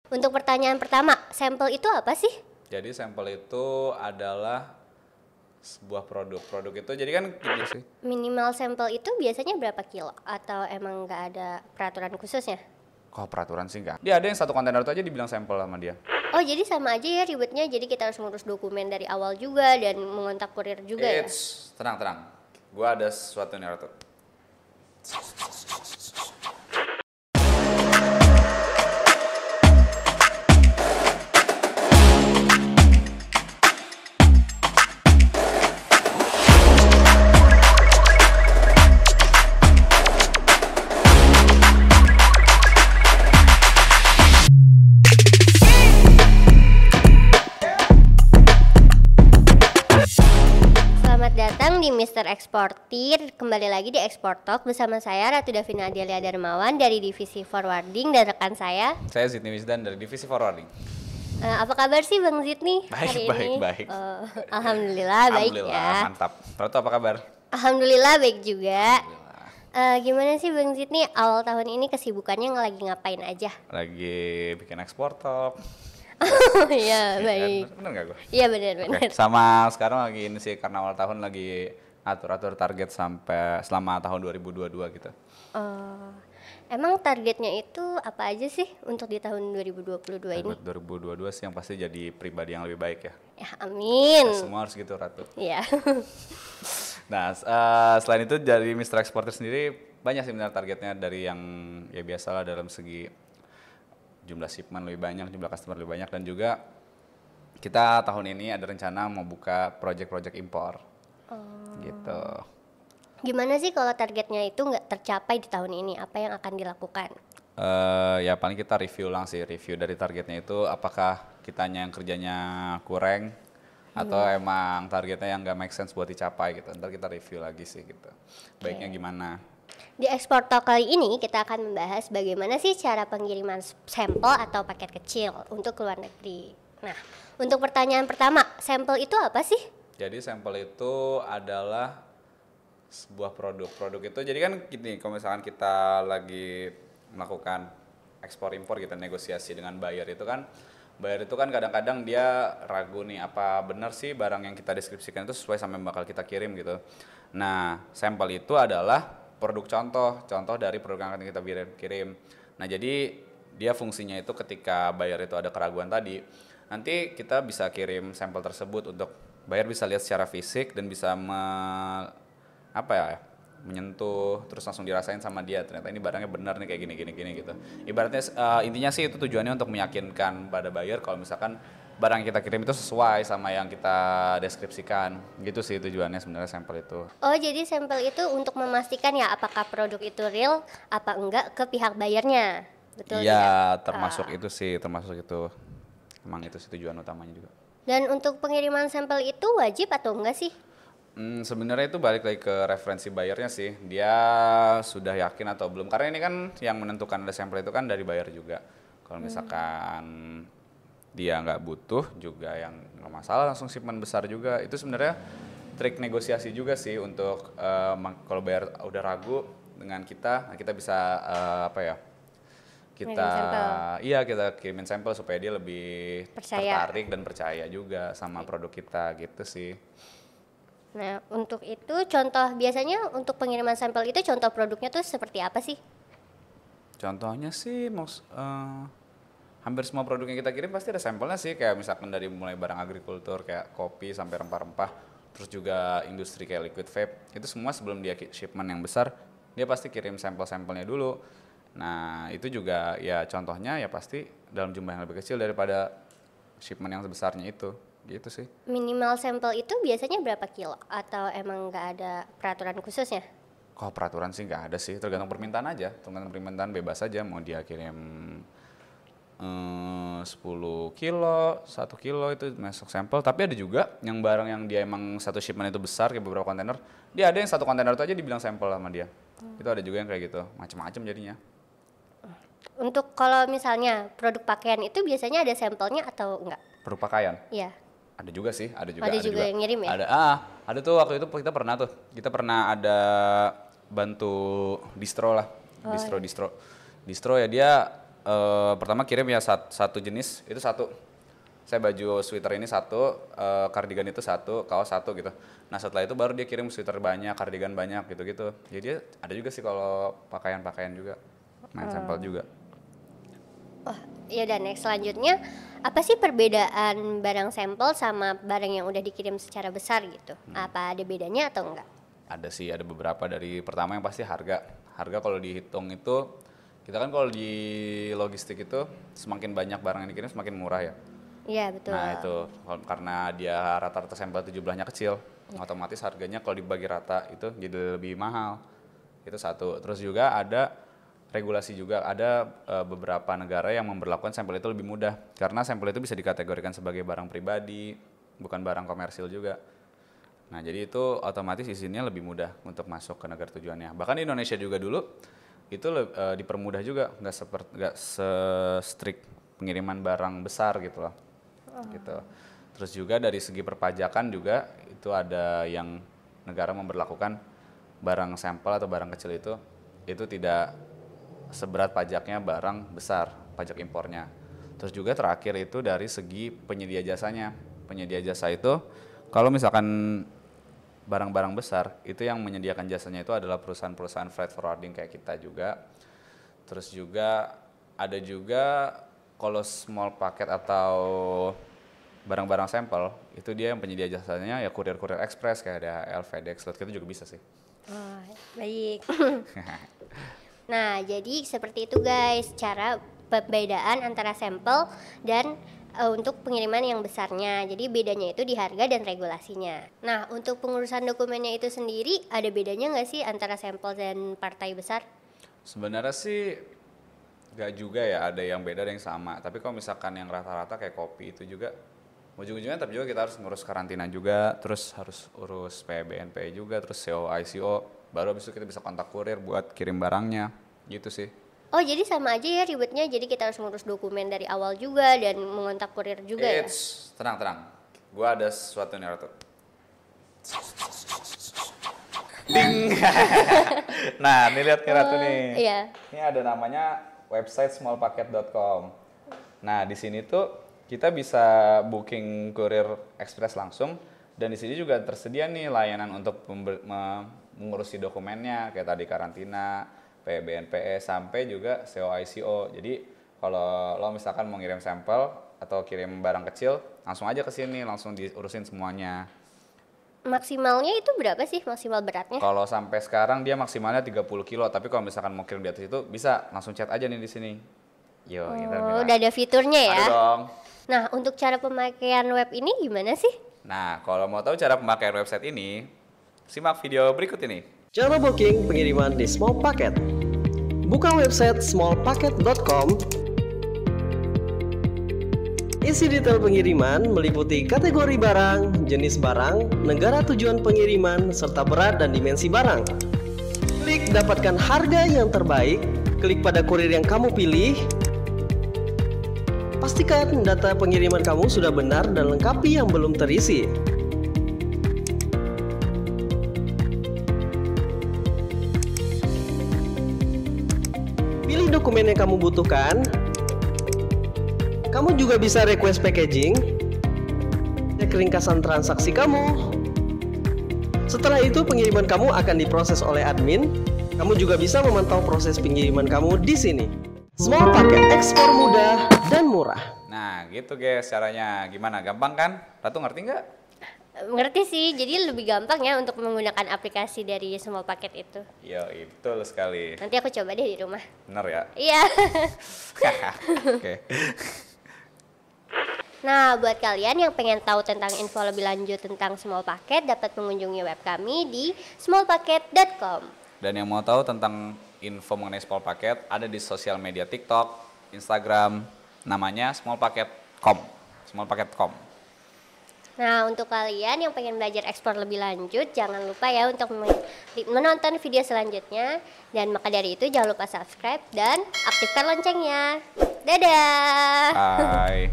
Untuk pertanyaan pertama, sampel itu apa sih? Jadi sampel itu adalah sebuah produk. Produk itu jadi kan gini sih. Minimal sampel itu biasanya berapa kilo? Atau emang nggak ada peraturan khususnya? Kok peraturan sih enggak? Dia ada yang satu kontainer itu aja dibilang sampel sama dia. Oh jadi sama aja ya ribetnya, jadi kita harus ngurus dokumen dari awal juga dan mengontak kurir juga ya? Tenang. Gua ada sesuatu nih Ratu. Selamat datang di Mr. Eksportir. Kembali lagi di Export Talk bersama saya Ratu Davina Adelia Darmawan dari Divisi Forwarding dan rekan saya. Saya Zidni Wisdan dari Divisi Forwarding. Apa kabar sih Bang Zidni hari ini? Baik. Alhamdulillah baik ya. Mantap. Ratu apa kabar? Alhamdulillah baik juga. Gimana sih Bang Zidni awal tahun ini kesibukannya lagi ngapain aja? Lagi bikin Export Talk. Iya baik. Bener gak gue? Iya benar-benar. Sama sekarang lagi ini sih karena awal tahun lagi atur-atur target sampai selama tahun 2022 gitu. Emang targetnya itu apa aja sih untuk di tahun 2022 ini? Buat 2022 sih yang pasti jadi pribadi yang lebih baik ya. Ya amin. Semua harus gitu Ratu. Iya. Nah, selain itu dari Mr. Exporter sendiri banyak sih benar targetnya dari yang ya biasalah dalam segi jumlah shipment lebih banyak, jumlah customer lebih banyak dan juga kita tahun ini ada rencana mau buka project-project impor. Gitu. Gimana sih kalau targetnya itu nggak tercapai di tahun ini? Apa yang akan dilakukan? Ya paling kita review dari targetnya itu apakah kitanya yang kerjanya kurang atau emang targetnya yang nggak make sense buat dicapai gitu. Ntar kita review lagi sih gitu. Baiknya gimana? Di Export Talk kali ini kita akan membahas bagaimana sih cara pengiriman sampel atau paket kecil untuk ke luar negeri. Nah, untuk pertanyaan pertama, sampel itu apa sih? Jadi sampel itu adalah sebuah produk. Produk itu jadi kan gini, kalau misalkan kita lagi melakukan ekspor impor kita negosiasi dengan buyer itu kan kadang-kadang dia ragu nih apa benar sih barang yang kita deskripsikan itu sesuai sama yang bakal kita kirim gitu. Nah, sampel itu adalah produk contoh dari produk yang akan kita kirim. Nah, jadi dia fungsinya itu ketika buyer itu ada keraguan tadi, nanti kita bisa kirim sampel tersebut untuk buyer bisa lihat secara fisik dan bisa menyentuh terus langsung dirasain sama dia ternyata ini barangnya benar nih kayak gini gitu. Ibaratnya intinya sih itu tujuannya untuk meyakinkan pada buyer kalau misalkan barang yang kita kirim itu sesuai sama yang kita deskripsikan. Gitu sih tujuannya sebenarnya sampel itu. Oh, jadi sampel itu untuk memastikan ya apakah produk itu real apa enggak ke pihak bayarnya. Betul Iya, tidak? termasuk itu. Emang itu sih tujuan utamanya juga. Dan untuk pengiriman sampel itu wajib atau enggak sih? Sebenarnya itu balik lagi ke referensi bayarnya sih. Dia sudah yakin atau belum. Karena ini kan yang menentukan ada sampel itu kan dari buyer juga. Kalau misalkan dia nggak butuh juga yang nggak masalah langsung shipment besar juga. Itu sebenarnya trik negosiasi juga sih untuk kalau buyer udah ragu dengan kita, kita bisa kita kirimin sampel supaya dia lebih tertarik dan percaya juga sama produk kita gitu sih. Nah, untuk itu biasanya untuk pengiriman sampel itu contoh produknya tuh seperti apa sih? Contohnya sih hampir semua produk yang kita kirim pasti ada sampelnya sih, kayak misalkan dari mulai barang agrikultur kayak kopi sampai rempah-rempah, terus juga industri kayak liquid vape, itu semua sebelum dia shipment yang besar, dia pasti kirim sampel-sampelnya dulu. Nah, itu juga ya contohnya ya pasti dalam jumlah yang lebih kecil daripada shipment yang sebesarnya itu. Gitu sih. Minimal sampel itu biasanya berapa kilo? Atau emang nggak ada peraturan khususnya? Kok peraturan sih nggak ada sih, tergantung permintaan aja. Tergantung permintaan bebas aja, mau dia kirim 10 kilo, 1 kilo itu masuk sampel. Tapi ada juga yang barang yang dia emang satu shipment itu besar kayak beberapa kontainer, dia ada yang satu kontainer itu aja dibilang sampel sama dia. Itu ada juga yang kayak gitu, macam-macam jadinya. Untuk kalau misalnya produk pakaian itu biasanya ada sampelnya atau enggak? Produk pakaian? Iya. Ada juga sih, ada juga. Ada juga yang ngirim ya? Ada tuh waktu itu kita pernah ada bantu distro lah, distro ya dia pertama kirim ya satu jenis itu satu. Saya baju sweater ini satu, kardigan itu satu, kaos satu gitu. Nah setelah itu baru dia kirim sweater banyak, kardigan banyak gitu-gitu. Jadi ada juga sih kalau pakaian-pakaian juga, main sampel juga. Oh, ya dan next selanjutnya apa sih perbedaan barang sampel sama barang yang udah dikirim secara besar gitu? Apa ada bedanya atau enggak? Ada sih, ada beberapa. Dari pertama yang pasti harga. Harga kalau dihitung itu, kita kan kalau di logistik itu semakin banyak barang yang dikirim semakin murah ya. Iya betul. Nah itu karena dia rata-rata sampel itu jumlahnya kecil, otomatis harganya kalau dibagi rata itu jadi lebih mahal. Itu satu. Terus juga ada regulasi juga, ada beberapa negara yang memberlakukan sampel itu lebih mudah karena sampel itu bisa dikategorikan sebagai barang pribadi, bukan barang komersil juga. Nah jadi itu otomatis izinnya lebih mudah untuk masuk ke negara tujuannya. Bahkan di Indonesia juga dulu itu dipermudah juga, nggak se-strict pengiriman barang besar gitu loh. Gitu. Terus juga dari segi perpajakan juga itu ada yang negara memberlakukan barang sampel atau barang kecil itu tidak seberat pajaknya barang besar, pajak impornya. Terus juga terakhir itu dari segi penyedia jasanya. Penyedia jasa itu kalau misalkan barang-barang besar itu yang menyediakan jasanya itu adalah perusahaan-perusahaan freight forwarding kayak kita juga. Terus juga ada juga kalau small paket atau barang-barang sampel itu dia yang penyedia jasanya ya kurir-kurir ekspres kayak DHL, FedEx, itu juga bisa sih. Oh, baik. Nah, jadi seperti itu guys, cara perbedaan antara sampel dan untuk pengiriman yang besarnya. Jadi bedanya itu di harga dan regulasinya. Nah, untuk pengurusan dokumennya itu sendiri ada bedanya nggak sih antara sampel dan partai besar? Sebenarnya sih nggak juga ya, ada yang beda ada yang sama. Tapi kalau misalkan yang rata-rata kayak kopi itu juga ujung-ujungnya tapi juga kita harus ngurus karantina juga, terus harus urus PBNP juga, terus CO, ICO, baru habis itu kita bisa kontak kurir buat kirim barangnya, gitu sih. Oh jadi sama aja ya ribetnya, jadi kita harus ngurus dokumen dari awal juga dan mengontak kurir juga ya? Tenang, gua ada sesuatu nih Ratu. Ding. Nah, ini lihat nih Ratu nih. Iya. Ini ada namanya website smallpacket.com. Nah, di sini tuh kita bisa booking kurir ekspres langsung dan di sini juga tersedia nih layanan untuk mengurusi dokumennya kayak tadi karantina, PBNPE sampai juga CO ICO. Jadi kalau lo misalkan mau ngirim sampel atau kirim barang kecil, langsung aja ke sini, langsung diurusin semuanya. Maksimalnya itu berapa sih maksimal beratnya? Kalau sampai sekarang dia maksimalnya 30 kilo, tapi kalau misalkan mau kirim di atas itu bisa langsung chat aja nih di sini. Yo, udah ada fiturnya ya? Ada dong. Nah, untuk cara pemakaian web ini gimana sih? Nah, kalau mau tahu cara pemakaian website ini, simak video berikut ini. Cara booking pengiriman di Small Packet. Buka website smallpacket.com. Isi detail pengiriman meliputi kategori barang, jenis barang, negara tujuan pengiriman, serta berat dan dimensi barang. Klik dapatkan harga yang terbaik, klik pada kurir yang kamu pilih. Pastikan data pengiriman kamu sudah benar dan lengkapi yang belum terisi. Pilih dokumen yang kamu butuhkan. Kamu juga bisa request packaging, cek ringkasan transaksi kamu. Setelah itu pengiriman kamu akan diproses oleh admin. Kamu juga bisa memantau proses pengiriman kamu di sini. Small Packet, ekspor mudah dan murah. Nah gitu guys caranya. Gimana? Gampang kan? Ratu ngerti nggak? Ngerti sih, jadi lebih gampang ya untuk menggunakan aplikasi dari Small Packet itu. Yo, betul sekali. Nanti aku coba deh di rumah. Bener ya? Iya. Oke. Nah, buat kalian yang pengen tahu tentang info lebih lanjut tentang Small Packet, dapat mengunjungi web kami di smallpacket.com. Dan yang mau tahu tentang info mengenai Small Packet ada di sosial media TikTok, Instagram, namanya smallpacket.com. Smallpacket.com. Nah, untuk kalian yang pengen belajar ekspor lebih lanjut, jangan lupa ya untuk menonton video selanjutnya. Dan maka dari itu jangan lupa subscribe dan aktifkan loncengnya. Dadah! Bye.